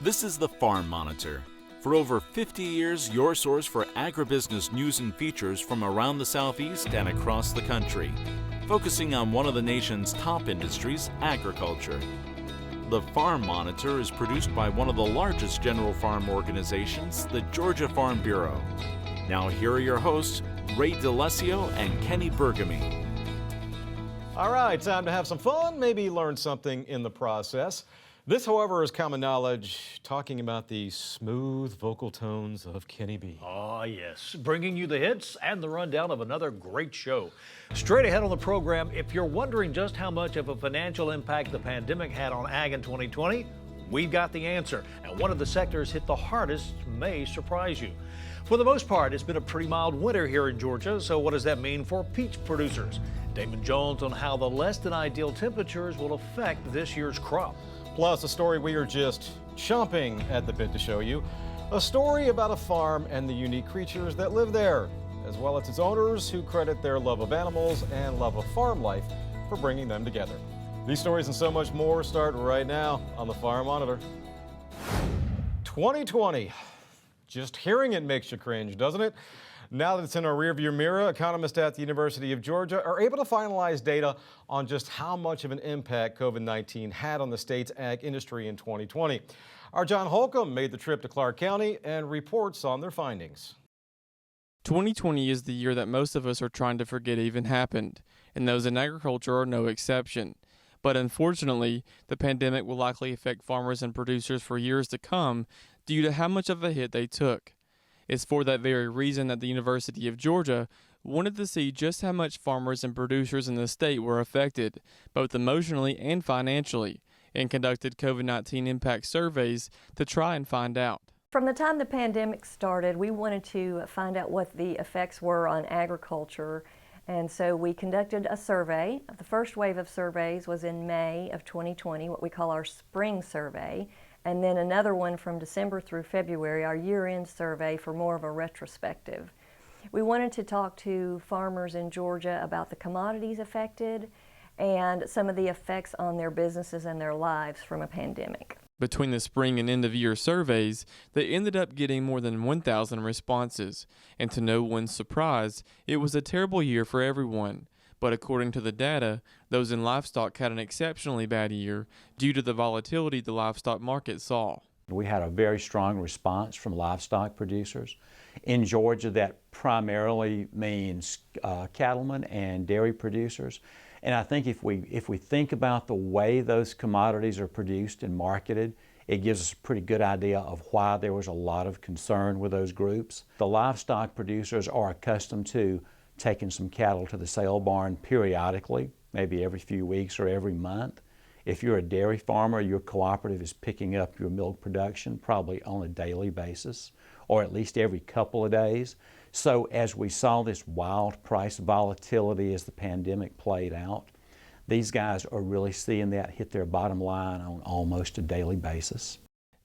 This is the Farm Monitor. For over 50 years, your source for agribusiness news and features from around the Southeast and across the country, focusing on one of the nation's top industries, agriculture. The Farm Monitor is produced by one of the largest general farm organizations, the Georgia Farm Bureau. Now here are your hosts, Ray DeLesio and Kenny Bergamy. All right, time to have some fun, maybe learn something in the process. This, however, is common knowledge, talking about the smooth vocal tones of Kenny B. Oh, yes. Bringing you the hits and the rundown of another great show. Straight ahead on the program, if you're wondering just how much of a financial impact the pandemic had on ag in 2020, we've got the answer. And one of the sectors hit the hardest may surprise you. For the most part, it's been a pretty mild winter here in Georgia, so what does that mean for peach producers? Damon Jones on how the less than ideal temperatures will affect this year's crop. Plus, a story we are just chomping at the bit to show you. A story about a farm and the unique creatures that live there, as well as its owners who credit their love of animals and love of farm life for bringing them together. These stories and so much more start right now on the Farm Monitor. 2020. Just hearing it makes you cringe, doesn't it? Now that it's in our rearview mirror, economists at the University of Georgia are able to finalize data on just how much of an impact COVID-19 had on the state's ag industry in 2020. Our John Holcomb made the trip to Clark County and reports on their findings. 2020 is the year that most of us are trying to forget even happened, and those in agriculture are no exception. But unfortunately, the pandemic will likely affect farmers and producers for years to come due to how much of a hit they took. It's for that very reason that the University of Georgia wanted to see just how much farmers and producers in the state were affected, both emotionally and financially, and conducted COVID-19 impact surveys to try and find out. From the time the pandemic started, we wanted to find out what the effects were on agriculture, and so we conducted a survey. The first wave of surveys was in May of 2020, what we call our spring survey, and then another one from December through February, our year-end survey for more of a retrospective. We wanted to talk to farmers in Georgia about the commodities affected and some of the effects on their businesses and their lives from a pandemic. Between the spring and end-of-year surveys, they ended up getting more than 1,000 responses, and to no one's surprise, it was a terrible year for everyone. But according to the data, those in livestock had an exceptionally bad year due to the volatility the livestock market saw. We had a very strong response from livestock producers. In Georgia, that primarily means cattlemen and dairy producers. And I think if we think about the way those commodities are produced and marketed, it gives us a pretty good idea of why there was a lot of concern with those groups. The livestock producers are accustomed to taking some cattle to the sale barn periodically, maybe every few weeks or every month. If you're a dairy farmer, your cooperative is picking up your milk production probably on a daily basis, or at least every couple of days. So as we saw this wild price volatility as the pandemic played out, these guys are really seeing that hit their bottom line on almost a daily basis.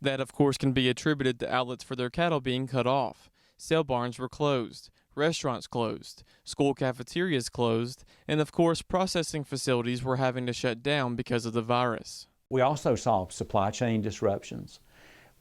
That, of course, can be attributed to outlets for their cattle being cut off. Sale barns were closed, restaurants closed, school cafeterias closed, and of course processing facilities were having to shut down because of the virus. We also saw supply chain disruptions.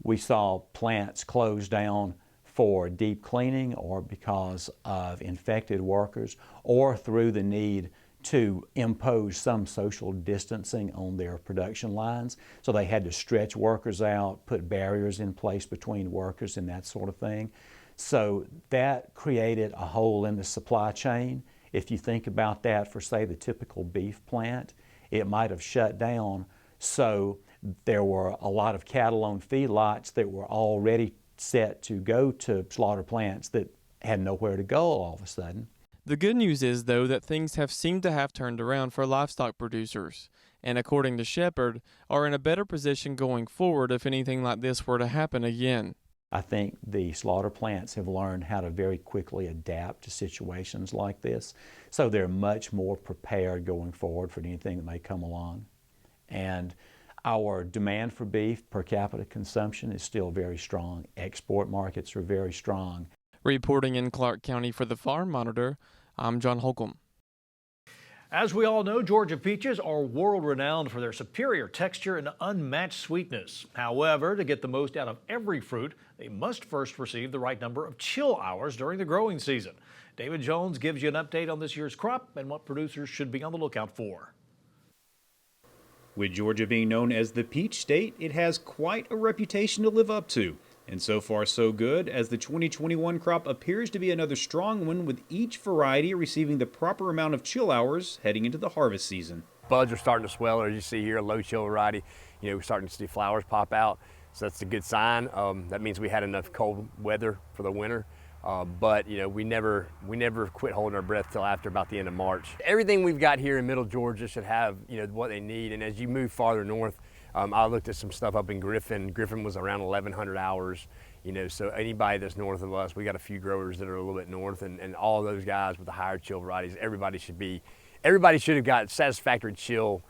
We saw plants close down for deep cleaning or because of infected workers or through the need to impose some social distancing on their production lines. So they had to stretch workers out, put barriers in place between workers and that sort of thing. So that created a hole in the supply chain. If you think about that for, say, the typical beef plant, it might have shut down. So there were a lot of cattle on feedlots that were already set to go to slaughter plants that had nowhere to go all of a sudden. The good news is, though, that things have seemed to have turned around for livestock producers, and according to Shepherd, are in a better position going forward if anything like this were to happen again. I think the slaughter plants have learned how to very quickly adapt to situations like this, so they're much more prepared going forward for anything that may come along. And our demand for beef per capita consumption is still very strong. Export markets are very strong. Reporting in Clark County for the Farm Monitor, I'm John Holcomb. As we all know, Georgia peaches are world-renowned for their superior texture and unmatched sweetness. However, to get the most out of every fruit, they must first receive the right number of chill hours during the growing season. David Jones gives you an update on this year's crop and what producers should be on the lookout for. With Georgia being known as the peach state, it has quite a reputation to live up to. And so far so good, as the 2021 crop appears to be another strong one, with each variety receiving the proper amount of chill hours heading into the harvest season. Buds are starting to swell, or as you see here, a low chill variety. We're starting to see flowers pop out, so that's a good sign. That means we had enough cold weather for the winter. But we never quit holding our breath till after about the end of March. Everything we've got here in Middle Georgia should have what they need, and as you move farther north, I looked at some stuff up in Griffin. Griffin was around 1,100 hours, so anybody that's north of us, we got a few growers that are a little bit north, and all those guys with the higher chill varieties, everybody should have got satisfactory chill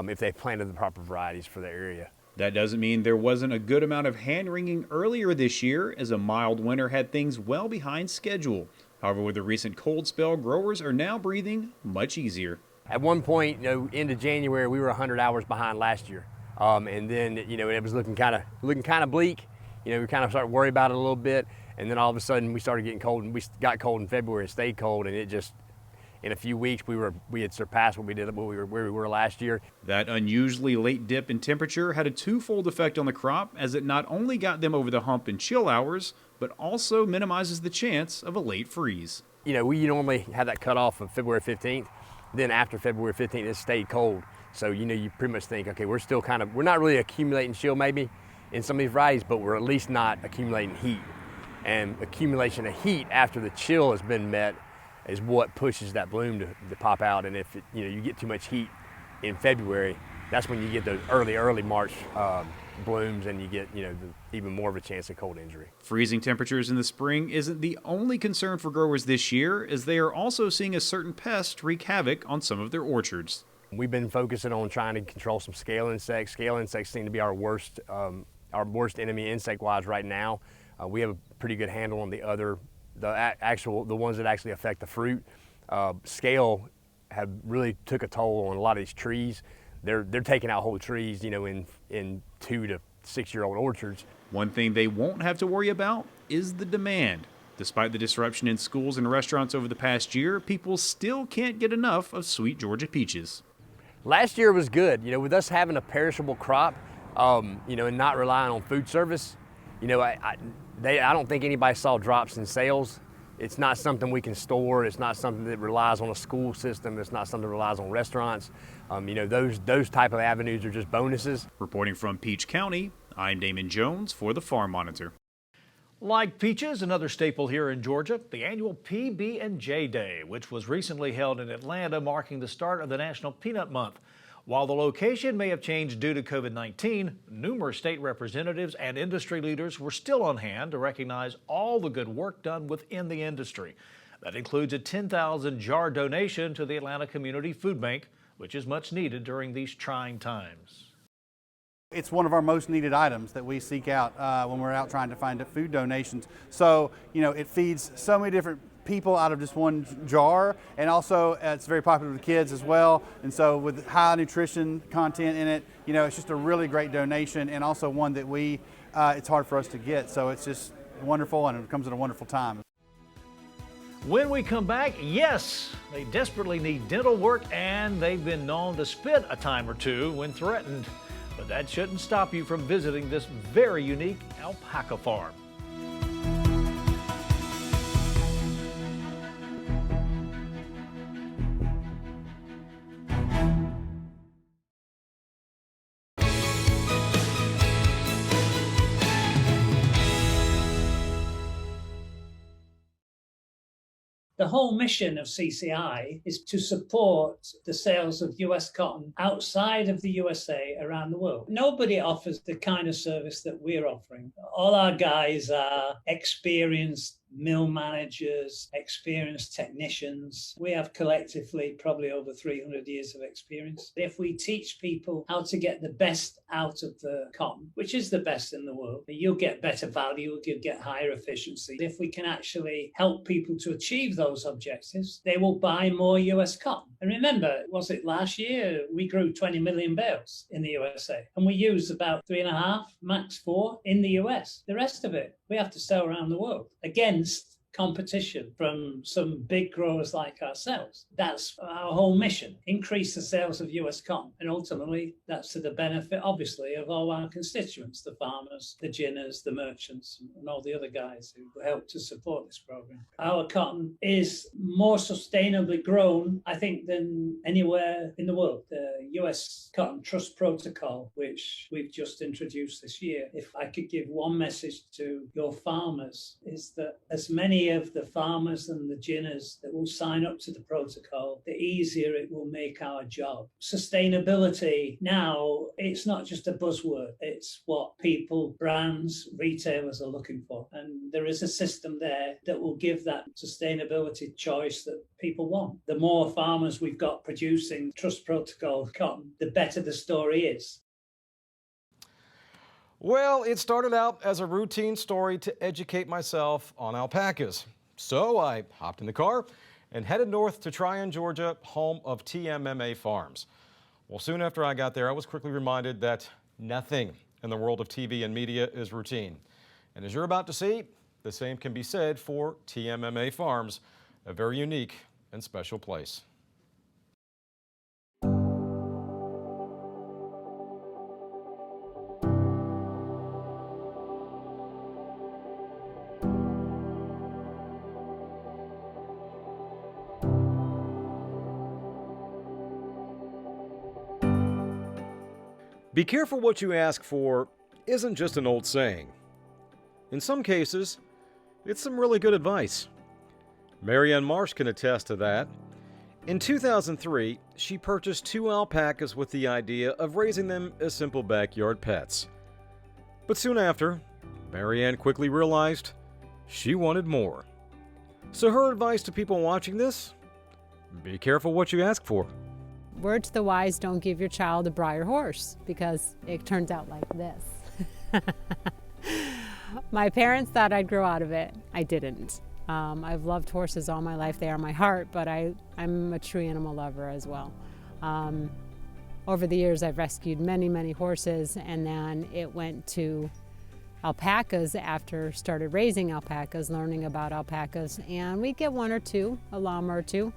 if they planted the proper varieties for the area. That doesn't mean there wasn't a good amount of hand-wringing earlier this year, as a mild winter had things well behind schedule. However, with the recent cold spell, growers are now breathing much easier. At one point, into January, we were 100 hours behind last year. And then, it was looking kind of bleak. We kind of started worrying about it a little bit. And then all of a sudden we started getting cold, and we got cold in February, it stayed cold, and it just, in a few weeks, we had surpassed where we were last year. That unusually late dip in temperature had a twofold effect on the crop, as it not only got them over the hump in chill hours, but also minimizes the chance of a late freeze. We normally have that cutoff of February 15th. Then after February 15th, it stayed cold. So, you pretty much think, okay, we're not really accumulating chill maybe in some of these varieties, but we're at least not accumulating heat. And accumulation of heat after the chill has been met is what pushes that bloom to pop out. And if you get too much heat in February, that's when you get those early March blooms, and you get even more of a chance of cold injury. Freezing temperatures in the spring isn't the only concern for growers this year, as they are also seeing a certain pest wreak havoc on some of their orchards. We've been focusing on trying to control some scale insects. Scale insects seem to be our worst enemy insect-wise right now. We have a pretty good handle on the ones that actually affect the fruit. Scale have really took a toll on a lot of these trees. They're taking out whole trees, in 2 to 6 year old orchards. One thing they won't have to worry about is the demand. Despite the disruption in schools and restaurants over the past year, people still can't get enough of sweet Georgia peaches. Last year was good, with us having a perishable crop, and not relying on food service. I don't think anybody saw drops in sales. It's not something we can store. It's not something that relies on a school system. It's not something that relies on restaurants. Those type of avenues are just bonuses. Reporting from Peach County, I'm Damon Jones for the Farm Monitor. Like peaches, another staple here in Georgia, the annual PB&J Day, which was recently held in Atlanta, marking the start of the National Peanut Month. While the location may have changed due to COVID-19, numerous state representatives and industry leaders were still on hand to recognize all the good work done within the industry. That includes a 10,000 jar donation to the Atlanta Community Food Bank, which is much needed during these trying times. It's one of our most needed items that we seek out when we're out trying to find food donations. So, it feeds so many different people out of just one jar, and also it's very popular with kids as well. And so with high nutrition content in it, it's just a really great donation, and also one that it's hard for us to get. So it's just wonderful, and it comes at a wonderful time. When we come back, yes, they desperately need dental work, and they've been known to spit a time or two when threatened. But that shouldn't stop you from visiting this very unique alpaca farm. The whole mission of CCI is to support the sales of US cotton outside of the USA around the world. Nobody offers the kind of service that we're offering. All our guys are experienced mill managers, experienced technicians. We have collectively probably over 300 years of experience. If we teach people how to get the best out of the cotton, which is the best in the world, you'll get better value, you'll get higher efficiency. If we can actually help people to achieve those objectives, they will buy more US cotton. And remember, was it last year we grew 20 million bales in the USA, and we use about 3.5, max 4 in the US. The rest of it we have to sell around the world against competition from some big growers like ourselves. That's our whole mission: increase the sales of US cotton, and ultimately that's to the benefit, obviously, of all our constituents, the farmers, the ginners, the merchants, and all the other guys who help to support this program. Our cotton is more sustainably grown, I think, than anywhere in the world. The US Cotton Trust Protocol, which we've just introduced this year, if I could give one message to your farmers, is that as many of the farmers and the ginners that will sign up to the protocol, the easier it will make our job. Sustainability now, it's not just a buzzword, it's what people, brands, retailers are looking for. And there is a system there that will give that sustainability choice that people want. The more farmers we've got producing Trust Protocol cotton, the better the story is. Well, it started out as a routine story to educate myself on alpacas. So I hopped in the car and headed north to Tryon, Georgia, home of TMMA Farms. Well, soon after I got there, I was quickly reminded that nothing in the world of TV and media is routine. And as you're about to see, the same can be said for TMMA Farms, a very unique and special place. Be careful what you ask for isn't just an old saying. In some cases, it's some really good advice. Marianne Marsh can attest to that. In 2003, she purchased 2 alpacas with the idea of raising them as simple backyard pets. But soon after, Marianne quickly realized she wanted more. So her advice to people watching this: be careful what you ask for. Word to the wise, don't give your child a Breyer horse, because it turns out like this. My parents thought I'd grow out of it. I didn't. I've loved horses all my life. They are my heart, but I'm a true animal lover as well. Over the years, I've rescued many, many horses, and then it went to alpacas after started raising alpacas, learning about alpacas, and we get 1 or 2, a llama or 2.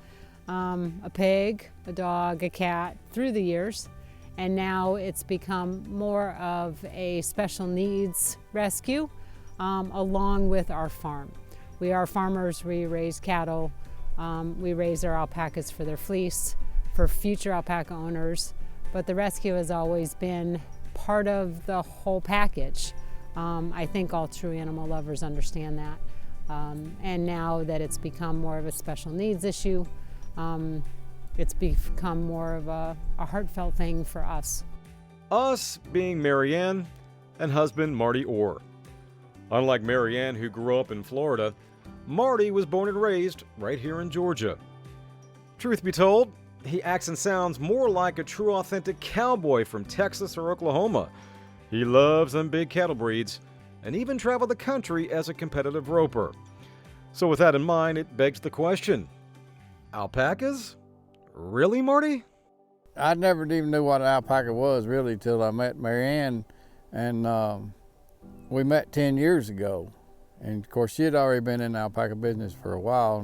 A pig, a dog, a cat through the years, and now it's become more of a special needs rescue along with our farm. We are farmers, we raise cattle, we raise our alpacas for their fleece, for future alpaca owners, but the rescue has always been part of the whole package. I think all true animal lovers understand that, and now that it's become more of a special needs issue, it's become more of a heartfelt thing for us. Us being Marianne and husband Marty Orr. Unlike Marianne, who grew up in Florida, Marty was born and raised right here in Georgia. Truth be told, he acts and sounds more like a true authentic cowboy from Texas or Oklahoma. He loves them big cattle breeds and even traveled the country as a competitive roper. So with that in mind, it begs the question: alpacas? Really, Marty? I never even knew what an alpaca was really till I met Marianne, and we met 10 years ago. And of course she had already been in the alpaca business for a while,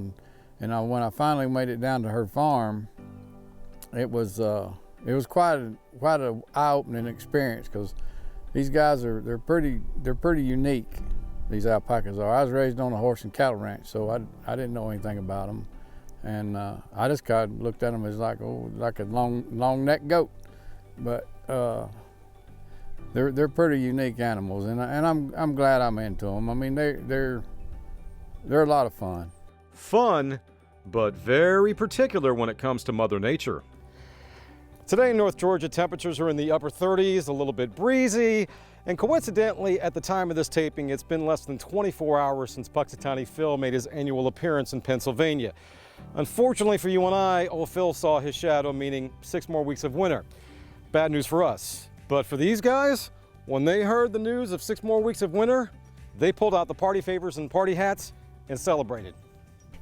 and when I finally made it down to her farm, it was quite a eye-opening experience, because these guys they're pretty unique. These alpacas are. I was raised on a horse and cattle ranch, so I didn't know anything about them. And I just kind of looked at them as like a long necked goat, but they're pretty unique animals, and I'm glad I'm into them. I mean, they're a lot of fun. Fun, but very particular when it comes to Mother Nature. Today in North Georgia, temperatures are in the upper 30s, a little bit breezy, and coincidentally, at the time of this taping, it's been less than 24 hours since Puxatawny Phil made his annual appearance in Pennsylvania. Unfortunately for you and I, old Phil saw his shadow, meaning 6 more weeks of winter. Bad news for us. But for these guys, when they heard the news of 6 more weeks of winter, they pulled out the party favors and party hats and celebrated.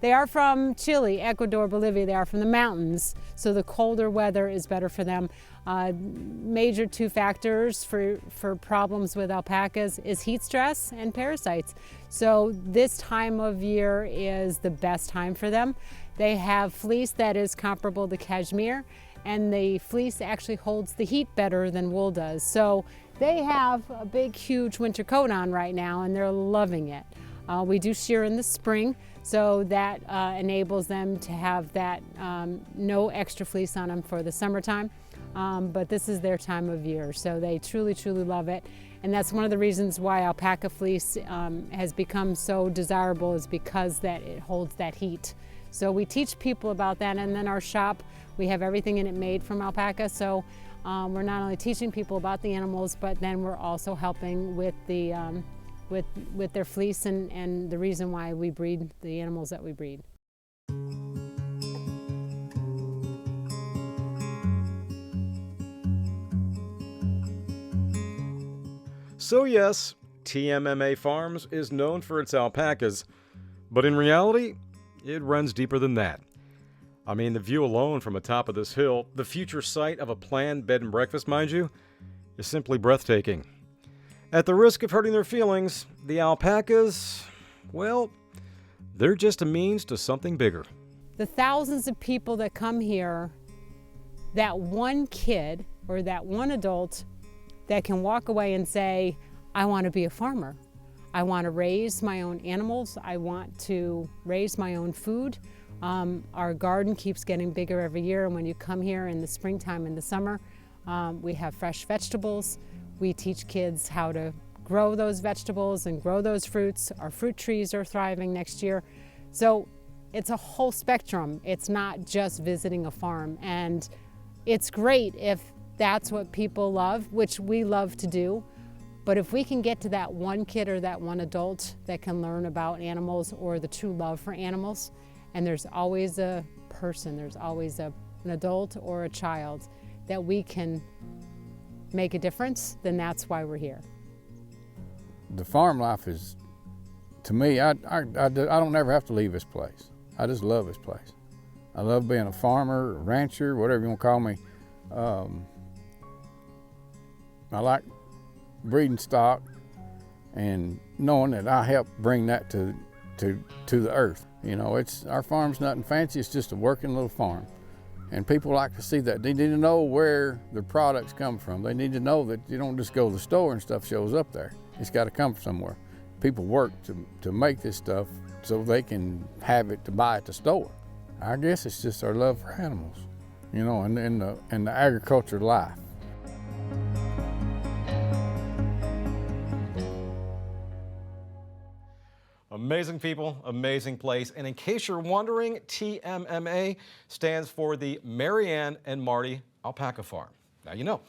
They are from Chile, Ecuador, Bolivia. They are from the mountains, so the colder weather is better for them. Major 2 factors for problems with alpacas is heat stress and parasites. So this time of year is the best time for them. They have fleece that is comparable to cashmere, and the fleece actually holds the heat better than wool does. So they have a big, huge winter coat on right now, and they're loving it. We do shear in the spring, so that enables them to have that no extra fleece on them for the summertime. But this is their time of year, so they truly, truly love it. And that's one of the reasons why alpaca fleece has become so desirable, is because that it holds that heat. So we teach people about that, and then our shop, we have everything in it made from alpaca. So we're not only teaching people about the animals, but then we're also helping with the with their fleece and the reason why we breed the animals that we breed. So yes, TMMA Farms is known for its alpacas, but in reality, it runs deeper than that. I mean, the view alone from atop of this hill, the future site of a planned bed and breakfast, mind you, is simply breathtaking. At the risk of hurting their feelings, the alpacas, well, they're just a means to something bigger. The thousands of people that come here, that one kid or that one adult that can walk away and say, I want to be a farmer. I want to raise my own animals. I want to raise my own food. Our garden keeps getting bigger every year, and when you come here in the springtime and the summer, we have fresh vegetables. We teach kids how to grow those vegetables and grow those fruits. Our fruit trees are thriving next year. So it's a whole spectrum. It's not just visiting a farm. And it's great if that's what people love, which we love to do. But if we can get to that one kid or that one adult that can learn about animals or the true love for animals, and there's always a person, there's always an adult or a child that we can make a difference, then that's why we're here. The farm life is, to me, I don't ever have to leave this place. I just love this place. I love being a farmer, a rancher, whatever you want to call me. I like breeding stock and knowing that I help bring that to the earth. You know, our farm's nothing fancy, it's just a working little farm. And people like to see that. They need to know where the products come from. They need to know that you don't just go to the store and stuff shows up there. It's got to come from somewhere. People work to make this stuff so they can have it to buy at the store. I guess it's just our love for animals, you know, and the agriculture life. Amazing people, amazing place. And in case you're wondering, TMMA stands for the Marianne and Marty Alpaca Farm. Now you know.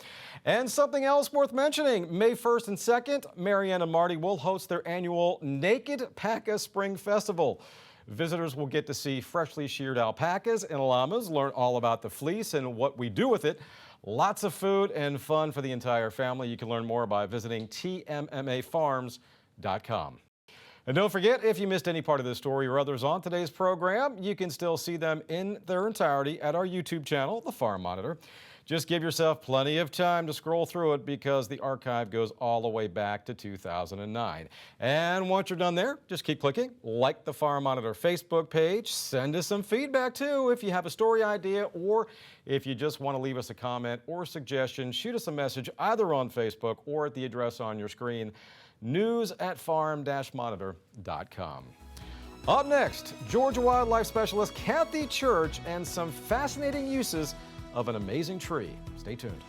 And something else worth mentioning, May 1st and 2nd, Marianne and Marty will host their annual Naked Paca Spring Festival. Visitors will get to see freshly sheared alpacas and llamas, learn all about the fleece and what we do with it. Lots of food and fun for the entire family. You can learn more by visiting tmmafarms.com. And don't forget, if you missed any part of this story or others on today's program, you can still see them in their entirety at our YouTube channel, The Farm Monitor. Just give yourself plenty of time to scroll through it because the archive goes all the way back to 2009. And once you're done there, just keep clicking, like the Farm Monitor Facebook page, send us some feedback too if you have a story idea or if you just want to leave us a comment or suggestion, shoot us a message either on Facebook or at the address on your screen, news@farm-monitor.com. Up next, Georgia wildlife specialist Kathy Church and some fascinating uses of an amazing tree. Stay tuned.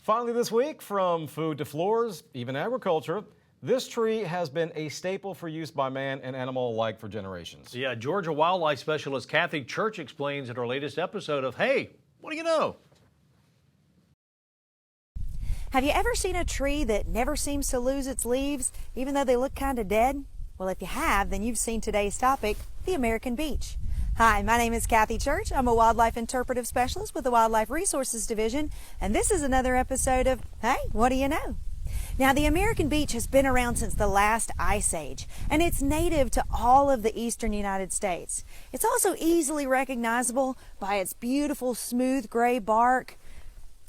Finally this week, from food to floors, even agriculture, this tree has been a staple for use by man and animal alike for generations. Yeah, Georgia wildlife specialist Kathy Church explains in her latest episode of Hey, What Do You Know? Have you ever seen a tree that never seems to lose its leaves, even though they look kind of dead? Well, if you have, then you've seen today's topic, the American beech. Hi, my name is Kathy Church. I'm a wildlife interpretive specialist with the Wildlife Resources Division, and this is another episode of Hey, What Do You Know? Now, the American beech has been around since the last ice age, and it's native to all of the eastern United States. It's also easily recognizable by its beautiful smooth gray bark,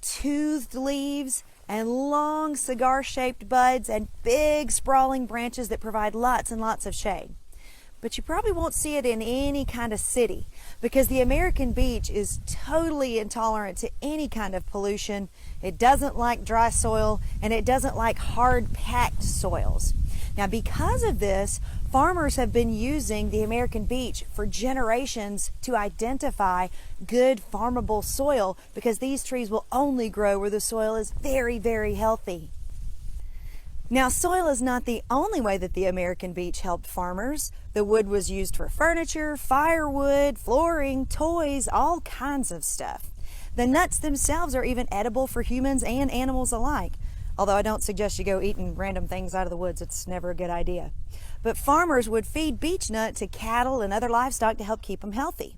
toothed leaves, and long cigar-shaped buds and big sprawling branches that provide lots and lots of shade. But you probably won't see it in any kind of city because the American beech is totally intolerant to any kind of pollution. It doesn't like dry soil and it doesn't like hard packed soils. Now, because of this, farmers have been using the American beech for generations to identify good farmable soil because these trees will only grow where the soil is very, very healthy. Now, soil is not the only way that the American beech helped farmers. The wood was used for furniture, firewood, flooring, toys, all kinds of stuff. The nuts themselves are even edible for humans and animals alike. Although I don't suggest you go eating random things out of the woods. It's never a good idea. But farmers would feed beech nut to cattle and other livestock to help keep them healthy.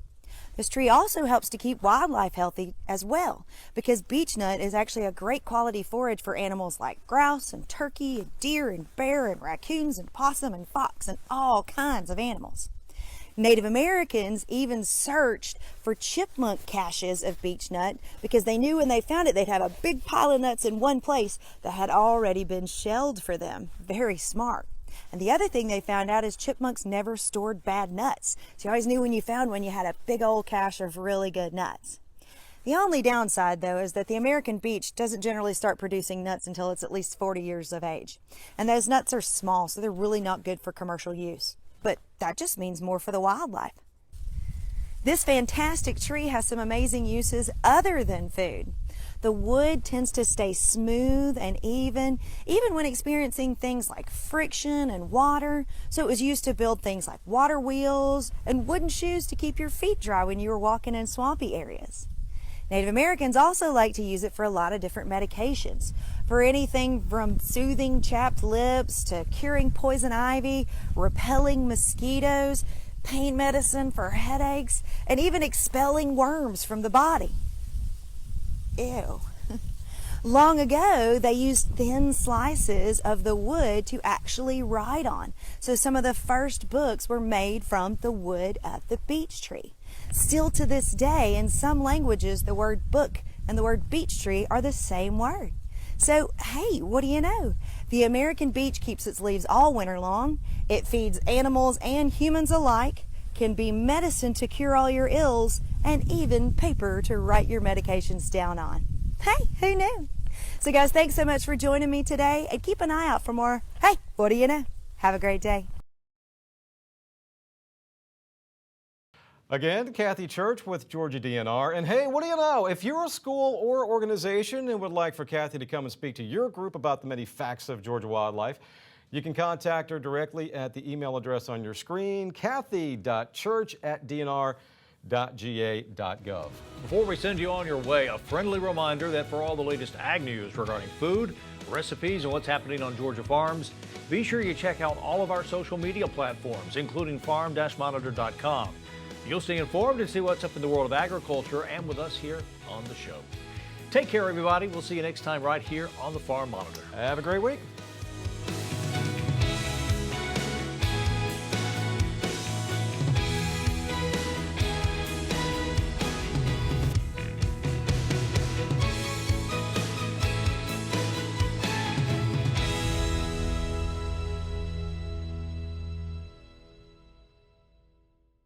This tree also helps to keep wildlife healthy as well, because beech nut is actually a great quality forage for animals like grouse and turkey and deer and bear and raccoons and possum and fox and all kinds of animals. Native Americans even searched for chipmunk caches of beech nut because they knew when they found it they'd have a big pile of nuts in one place that had already been shelled for them. Very smart. And the other thing they found out is chipmunks never stored bad nuts. So you always knew when you found one you had a big old cache of really good nuts. The only downside, though, is that the American beech doesn't generally start producing nuts until it's at least 40 years of age. And those nuts are small, so they're really not good for commercial use. But that just means more for the wildlife. This fantastic tree has some amazing uses other than food. The wood tends to stay smooth and even when experiencing things like friction and water. So it was used to build things like water wheels and wooden shoes to keep your feet dry when you were walking in swampy areas. Native Americans also like to use it for a lot of different medications. For anything from soothing chapped lips to curing poison ivy, repelling mosquitoes, pain medicine for headaches, and even expelling worms from the body. Ew. Long ago, they used thin slices of the wood to actually write on. So some of the first books were made from the wood of the beech tree. Still to this day, in some languages, the word book and the word beech tree are the same word. So, hey, what do you know? The American beech keeps its leaves all winter long. It feeds animals and humans alike, can be medicine to cure all your ills, and even paper to write your medications down on. Hey, who knew? So guys, thanks so much for joining me today, and keep an eye out for more Hey, What Do You Know? Have a great day. Again, Kathy Church with Georgia DNR. And hey, what do you know? If you're a school or organization and would like for Kathy to come and speak to your group about the many facts of Georgia wildlife, you can contact her directly at the email address on your screen, kathy.church@dnr.ga.gov. Before we send you on your way, a friendly reminder that for all the latest ag news regarding food, recipes, and what's happening on Georgia farms, be sure you check out all of our social media platforms, including farm-monitor.com. You'll stay informed and see what's up in the world of agriculture and with us here on the show. Take care, everybody. We'll see you next time right here on the Farm Monitor. Have a great week.